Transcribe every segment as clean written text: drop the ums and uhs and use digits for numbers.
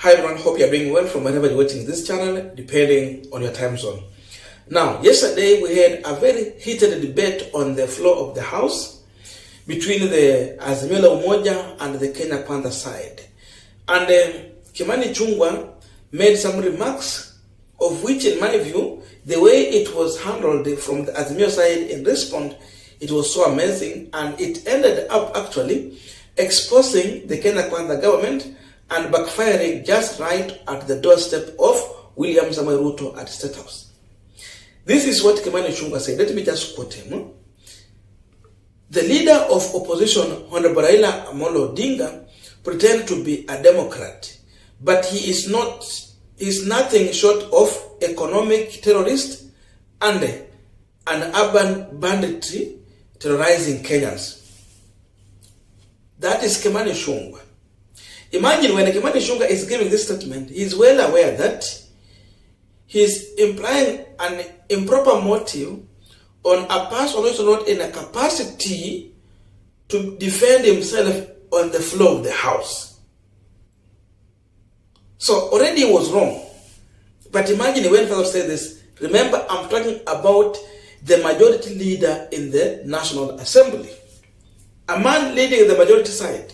Hi everyone, hope you're doing well from wherever you're watching this channel, depending on your time zone. Now, yesterday we had a very heated debate on the floor of the House between the Azimio la Umoja and the Kenya Kwanza side. And Kimani Ichung'Wah made some remarks, of which in my view, the way it was handled from the Azimio side in response, it was so amazing, and it ended up actually exposing the Kenya Kwanza government and backfiring just right at the doorstep of William Samoei Ruto at Statehouse. This is what Kimani Ichung'Wah said. Let me just quote him. The leader of opposition, Honorable Raila Amolo Odinga, pretends to be a Democrat, but he is not. He is nothing short of economic terrorist and an urban banditry terrorizing Kenyans. That is Kimani Ichung'Wah. Imagine when Kimani Ichung'Wah is giving this statement, he is well aware that he is implying an improper motive on a person who is not in a capacity to defend himself on the floor of the House. So already he was wrong. But imagine he went further to say this. Remember, I'm talking about the majority leader in the National Assembly. A man leading the majority side.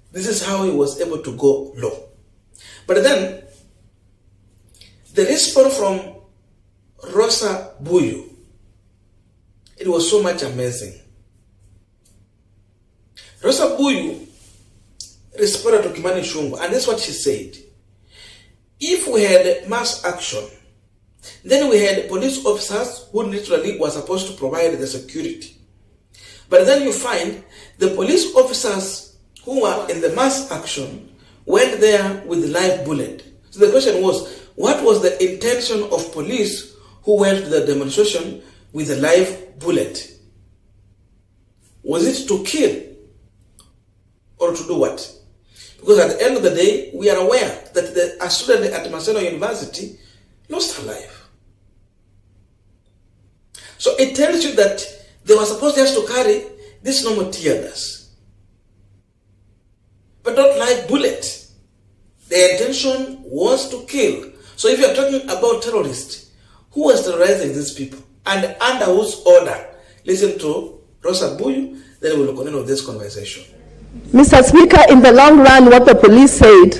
This is how he was able to go low. But then, the response from Rosa Buyu, it was so much amazing. Rosa Buyu responded to Kimani Ichung'Wah, and this is what she said. If we had mass action, then we had police officers who literally were supposed to provide the security. But then you find the police officers who were in the mass action went there with live bullet. So the question was, what was the intention of police who went to the demonstration with a live bullet? Was it to kill or to do what? Because at the end of the day, we are aware that a student at Maseno University lost her life. So it tells you that they were supposed just to carry this normal tear gas, but not live bullet. The intention was to kill. So if you are talking about terrorists, who was terrorizing these people and under whose order? Listen to Rosa Buyu, then we will continue this conversation. Mr. Speaker, in the long run, what the police said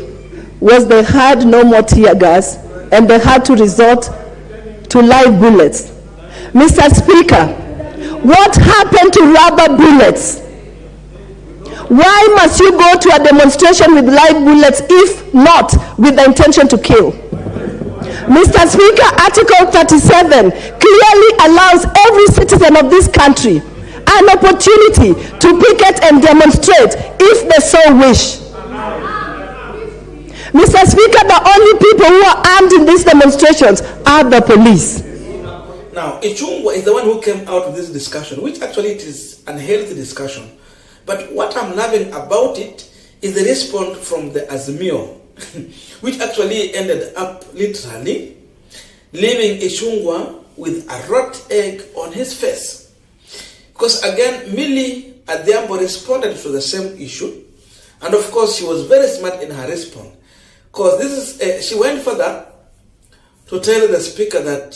was they had no more tear gas and they had to resort to live bullets. Mr. Speaker, what happened to rubber bullets? Why must you go to a demonstration with live bullets if not with the intention to kill? Mr. Speaker, Article 37 clearly allows every citizen of this country an opportunity to picket and demonstrate if they so wish. Mr. Speaker, the only people who are armed in these demonstrations are the police. Now, Ichung'Wah is the one who came out with this discussion, which actually it is an unhealthy discussion. But what I'm loving about it is the response from the Azimio, which actually ended up literally leaving Ichung'Wah with a rot egg on his face. Because again, Millie Adhiambo responded to the same issue. And of course, she was very smart in her response. Because this is, she went further to tell the speaker that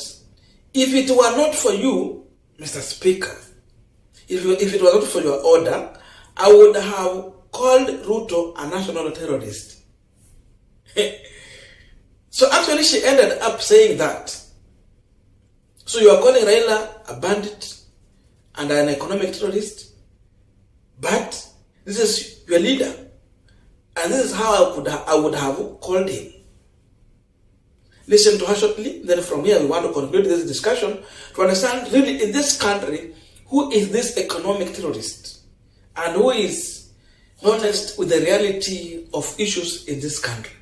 if it were not for you, Mr. Speaker, if it was not for your order, I would have called Ruto a national terrorist. So actually she ended up saying that. So you are calling Raila a bandit and an economic terrorist, but this is your leader. And this is how I would have called him. Listen to her shortly, then from here we want to conclude this discussion to understand really in this country, who is this economic terrorist? And who is honest with the reality of issues in this country.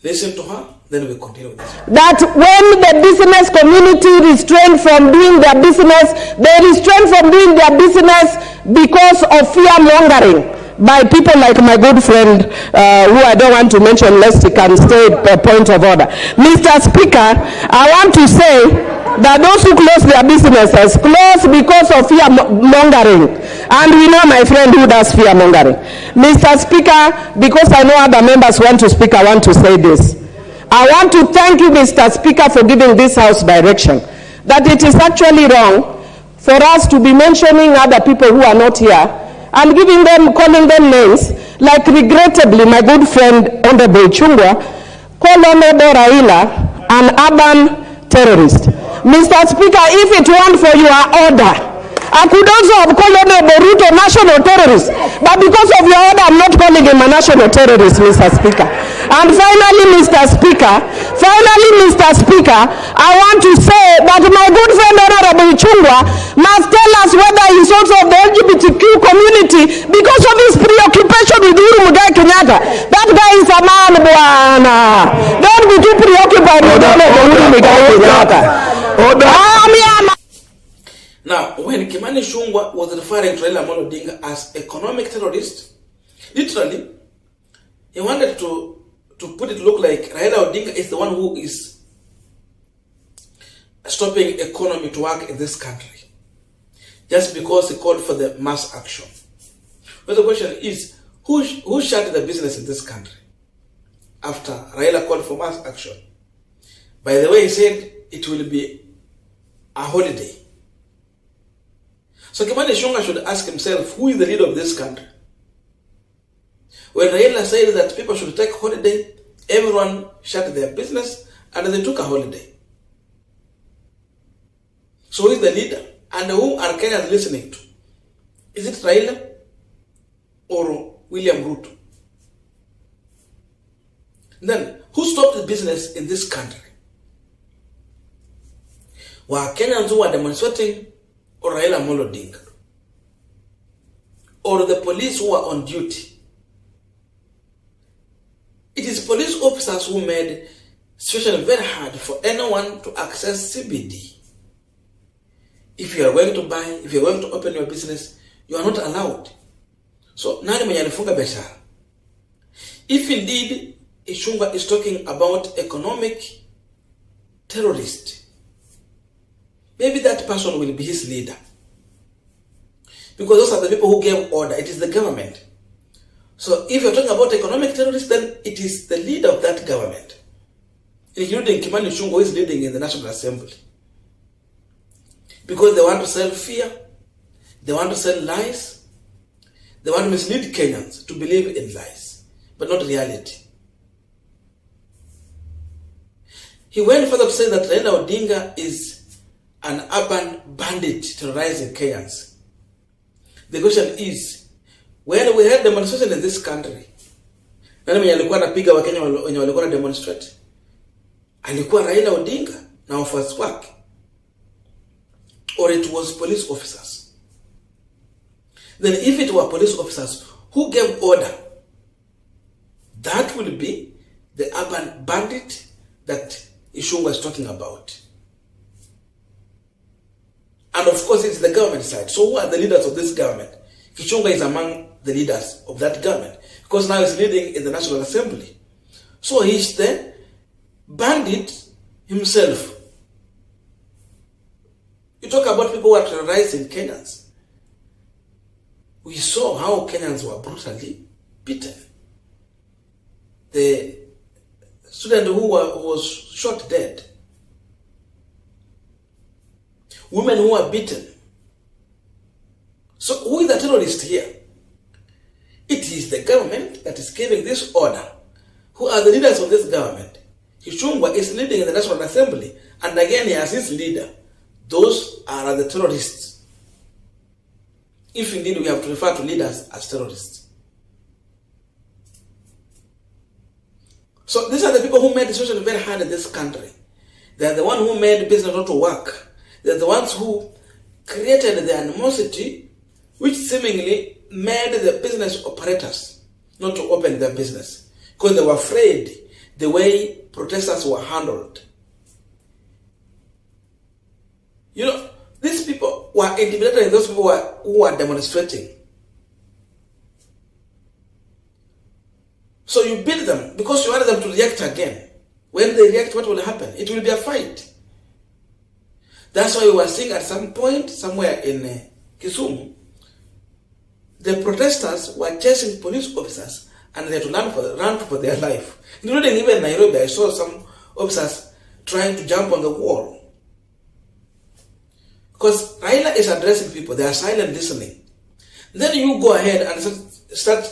Listen to her, then we continue with this. That when the business community restrained from doing their business, they restrained from doing their business because of fear-mongering by people like my good friend, who I don't want to mention lest he can stay a point of order. Mr. Speaker, I want to say that those who close their businesses close because of fear mongering, and we know my friend who does fear mongering. Mr. Speaker, because I know other members want to speak, I want to say this. I want to thank you, Mr. Speaker, for giving this House direction that it is actually wrong for us to be mentioning other people who are not here and calling them names, like regrettably my good friend Honorable Ichung'Wah called Honorable Raila an urban terrorist. Mr. Speaker, if it weren't for your order, I could also have called Honorable Ruto national terrorist, but because of your order, I'm not calling him a national terrorist, Mr. Speaker. And finally, Mr. Speaker, I want to say that my good friend Honorable Ichung'Wah must tell us whether he's also of the LGBTQ community because of his preoccupation with Uhuru Muigai Kenyatta. That guy is a man, bwana. Don't be too preoccupied with Uhuru Muigai Kenyatta. Now, when Kimani Ichung'Wah was referring to Raila Amolo Odinga as economic terrorist, literally, he wanted to put it look like Raila Odinga is the one who is stopping economy to work in this country, just because he called for the mass action. But the question is, who shut the business in this country after Raila called for mass action? By the way, he said it will be a holiday. So Kimani Ichung'Wah should ask himself, who is the leader of this country? When Raila said that people should take holiday, everyone shut their business and they took a holiday. So who is the leader? And who are Kenyans listening to? Is it Raila or William Ruto? Then, who stopped the business in this country? Were Kenyans who were demonstrating, or Raila Amolo Odinga, or the police who are on duty? It is police officers who made situation very hard for anyone to access CBD. If you are going to buy, if you are going to open your business, you are not allowed. So, nani mwenye alifunga biashara? If indeed Ichung'Wah is talking about economic terrorist, maybe that person will be his leader. Because those are the people who gave order. It is the government. So if you're talking about economic terrorists, then it is the leader of that government, including Kimani Ichung'Wah, who is leading in the National Assembly. Because they want to sell fear, they want to sell lies, they want to mislead Kenyans to believe in lies, but not reality. He went further to say that Raila Odinga is an urban bandit terrorizing Kenyans. The question is, when we had demonstration in this country, nani mwenye alikuwa anapiga Wakenya wenye walikuwa na demonstrate? Alikuwa Raila Odinga na wafuasi wake, or it was police officers? Then if it were police officers who gave order, that will be the urban bandit that Ichung'Wah is talking about. And of course, it's the government side. So who are the leaders of this government? Ichung'Wah is among the leaders of that government, because now he's leading in the National Assembly. So he's the bandit himself. You talk about people who are terrorizing Kenyans. We saw how Kenyans were brutally beaten. The student who was shot dead. Women who are beaten. So who is the terrorist here? It is the government that is giving this order. Who are the leaders of this government? Ichung'Wah is leading in the National Assembly, and again he has his leader. Those are the terrorists. If indeed we have to refer to leaders as terrorists. So these are the people who made the situation very hard in this country. They are the ones who made business not to work. They are the ones who created the animosity which seemingly made the business operators not to open their business, because they were afraid the way protesters were handled. You know, these people were intimidating those people who were demonstrating. So you beat them because you wanted them to react again. When they react, what will happen? It will be a fight. That's why we were seeing at some point, somewhere in Kisumu, the protesters were chasing police officers and they had to run for their life. Including even Nairobi, I saw some officers trying to jump on the wall. Because Raila is addressing people, they are silent listening. Then you go ahead and start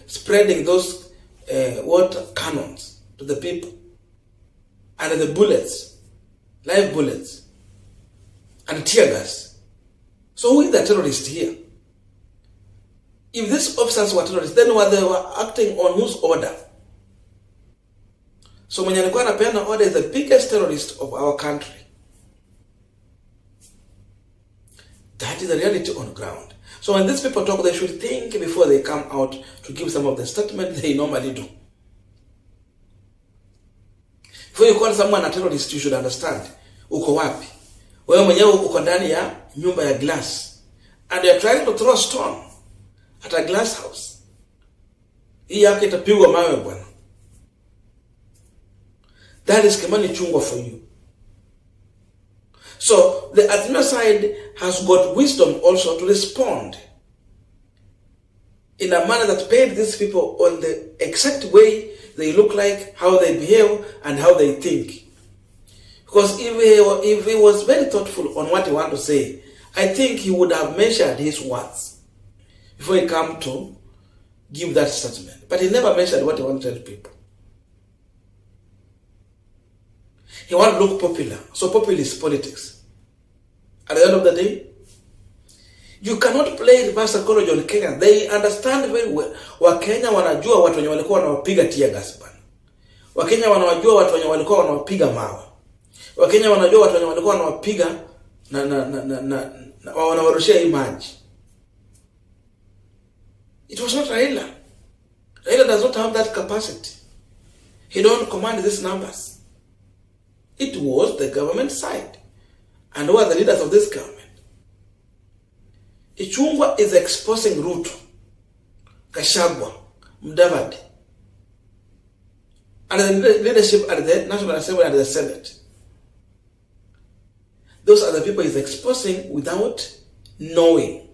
spreading those water cannons to the people. And the bullets, live bullets, and tear gas. So who is the terrorist here? If these officers were terrorists, then what they were acting on whose order? So mwenye alikuwa anapeana order is the biggest terrorist of our country. That is the reality on ground. So when these people talk, they should think before they come out to give some of the statements they normally do. Before you call someone a terrorist, you should understand. Uko wapi? Wewe mwenyewe uko ndani ya nyumba ya glass. And you are trying to throw a stone at a glass house. Hii yake itapigwa mawe bwana. That is Kimani Ichung'Wah for you. So the Azimio side has got wisdom also to respond in a manner that paid these people on the exact way they look like, how they behave, and how they think. Because if he was very thoughtful on what he wanted to say, I think he would have measured his words before he come to give that statement. But he never measured what he wanted to tell people. He want to look popular. So populist politics. At the end of the day, you cannot play reverse psychology on Kenya. They understand very well. Wakenya wanajua watu wenye walikuwa wanawapiga tear gas bana. Wakenya wanajua watu wenye walikuwa wanawapiga mawe. Wakenya wanajua watu wenye walikuwa wanawapiga na wanawarushia hii maji. It was not Raila. Raila does not have that capacity. He don't command these numbers. It was the government side. And who are the leaders of this government? Ichung'Wah is exposing Ruto, Gachagua, Mudavadi, and the leadership at the National Assembly and the Senate. Those are the people he's exposing without knowing.